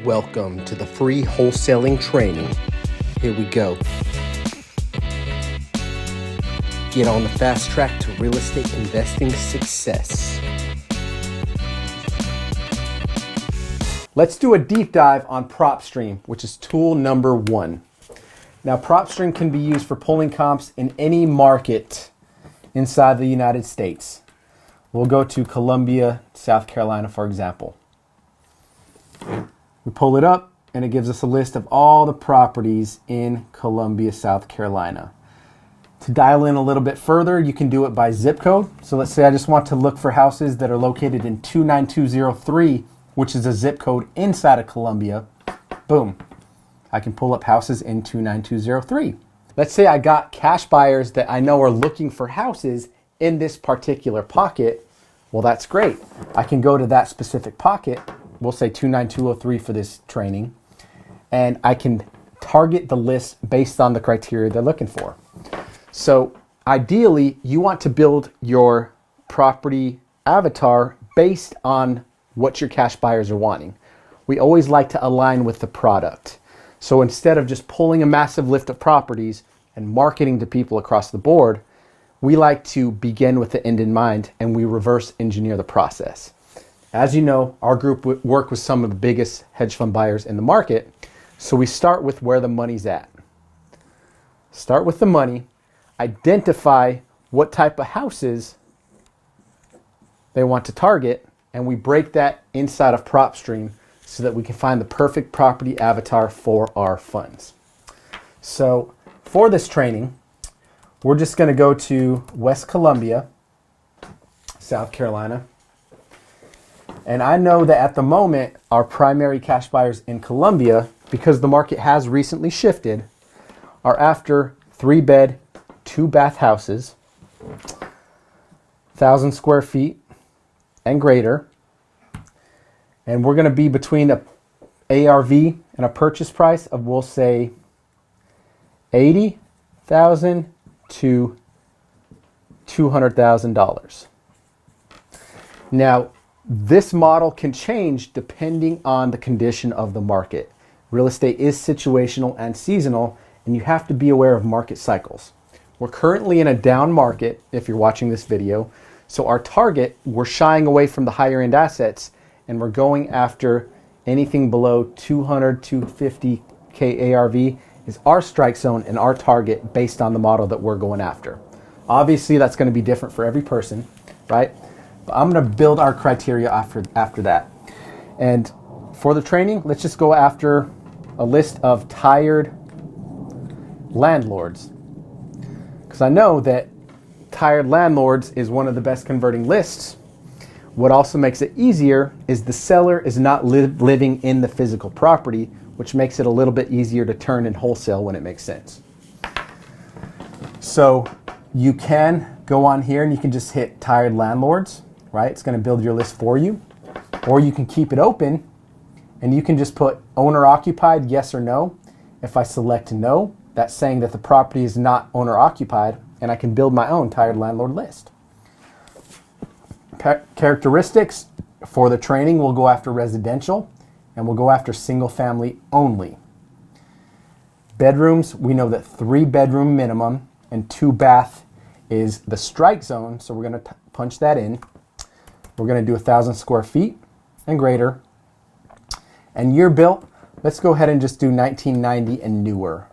Welcome to the free wholesaling training. Here we go. Get on the fast track to real estate investing success. Let's do a deep dive on Propstream, which is tool number 1. Now, Propstream can be used for pulling comps in any market inside the United States. We'll go to Columbia, South Carolina, for example. We pull it up, and it gives us a list of all the properties in Columbia, South Carolina. To dial in a little bit further, you can do it by zip code. So let's say I just want to look for houses that are located in 29203, which is a zip code inside of Columbia. Boom. I can pull up houses in 29203. Let's say I got cash buyers that I know are looking for houses in this particular pocket. Well, that's great. I can go to that specific pocket. We'll say 29203 for this training. And I can target the list based on the criteria they're looking for. So ideally, you want to build your property avatar based on what your cash buyers are wanting. We always like to align with the product. So instead of just pulling a massive list of properties and marketing to people across the board, we like to begin with the end in mind, and we reverse engineer the process. As you know, our group work with some of the biggest hedge fund buyers in the market. So we start with where the money's at. Start with the money, identify what type of houses they want to target, and we break that inside of Propstream so that we can find the perfect property avatar for our funds. So for this training, we're just going to go to West Columbia, South Carolina. And I know that at the moment, our primary cash buyers in Columbia, because the market has recently shifted, are after 3-bed, 2-bath houses, 1,000 square feet and greater. And we're going to be between a ARV and a purchase price of, we'll say, $80,000 to $200,000. Now, this model can change depending on the condition of the market. Real estate is situational and seasonal, and you have to be aware of market cycles. We're currently in a down market, if you're watching this video, so our target, we're shying away from the higher end assets, and we're going after anything below 200, 250K ARV is our strike zone and our target based on the model that we're going after. Obviously, that's going to be different for every person, right? But I'm going to build our criteria after that. And for the training, let's just go after a list of tired landlords. Because I know that tired landlords is one of the best converting lists. What also makes it easier is the seller is not living in the physical property, which makes it a little bit easier to turn and wholesale when it makes sense. So you can go on here and you can just hit tired landlords, right? It's going to build your list for you. Or you can keep it open and you can just put owner occupied, yes or no. If I select no, that's saying that the property is not owner occupied, and I can build my own tired landlord list. Characteristics for the training, we'll go after residential and we'll go after single family only. Bedrooms, we know that 3-bedroom minimum and 2-bath is the strike zone, so we're going to punch that in. We're going to do 1,000 square feet and greater. And year built, let's go ahead and just do 1990 and newer.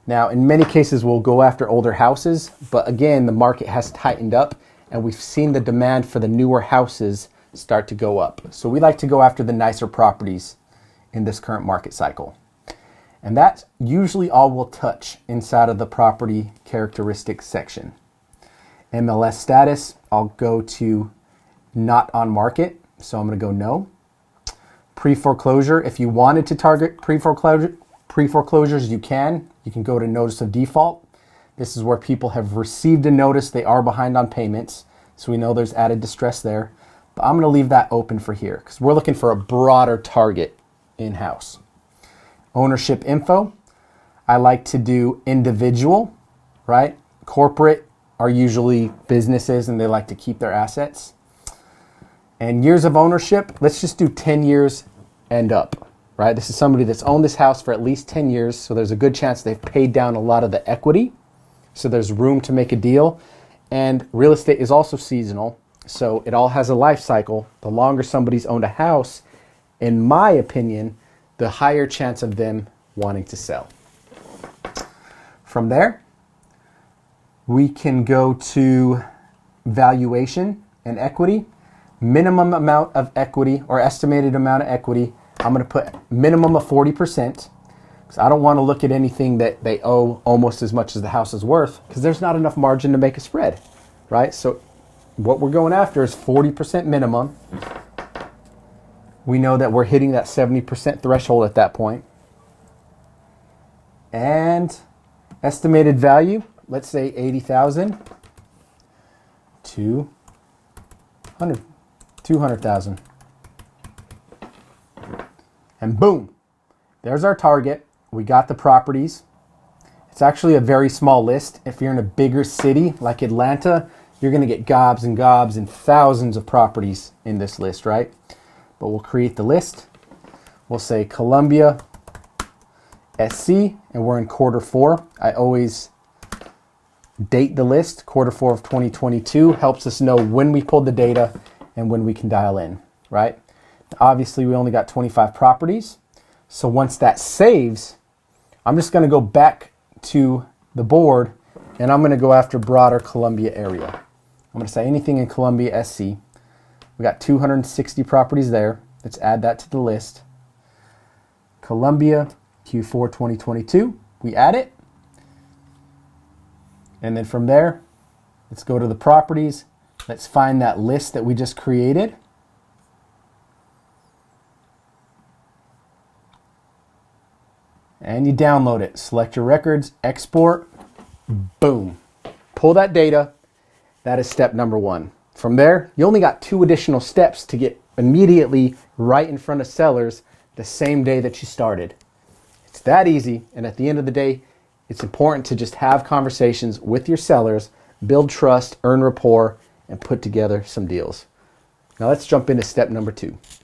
Now, in many cases, we'll go after older houses, but again, the market has tightened up and we've seen the demand for the newer houses start to go up. So we like to go after the nicer properties in this current market cycle. And that's usually all we'll touch inside of the property characteristics section. MLS status, I'll go to not on market, so I'm going to go no. Pre-foreclosure, if you wanted to target pre-foreclosures, you can. You can go to notice of default. This is where people have received a notice they are behind on payments, so we know there's added distress there. But I'm going to leave that open for here because we're looking for a broader target in-house. Ownership info, I like to do individual, right? Corporate are usually businesses and they like to keep their assets. And years of ownership, let's just do 10 years and up. right? This is somebody that's owned this house for at least 10 years, so there's a good chance they've paid down a lot of the equity, so there's room to make a deal. And real estate is also seasonal, so it all has a life cycle. The longer somebody's owned a house, in my opinion, the higher chance of them wanting to sell. From there, we can go to valuation and equity. Minimum amount of equity or estimated amount of equity, I'm going to put minimum of 40%, because I don't want to look at anything that they owe almost as much as the house is worth, because there's not enough margin to make a spread, right? So what we're going after is 40% minimum. We know that we're hitting that 70% threshold at that point. And estimated value, let's say 80,000 to 200,000. And boom, there's our target. We got the properties. It's actually a very small list. If you're in a bigger city like Atlanta, you're going to get gobs and gobs and thousands of properties in this list, right? But we'll create the list. We'll say Columbia SC, and we're in Q4. I always date the list. Q4 of 2022 helps us know when we pulled the data and when we can dial in, right? Obviously, we only got 25 properties. So once that saves, I'm just going to go back to the board, and I'm going to go after broader Columbia area. I'm going to say anything in Columbia SC. We got 260 properties there. Let's add that to the list. Columbia Q4 2022. We add it. And then from there, let's go to the properties. Let's find that list that we just created. And you download it. Select your records, export, boom. Pull that data. That is step number 1. From there, you only got 2 additional steps to get immediately right in front of sellers the same day that you started. It's that easy, and at the end of the day, it's important to just have conversations with your sellers, build trust, earn rapport, and put together some deals. Now let's jump into step number 2.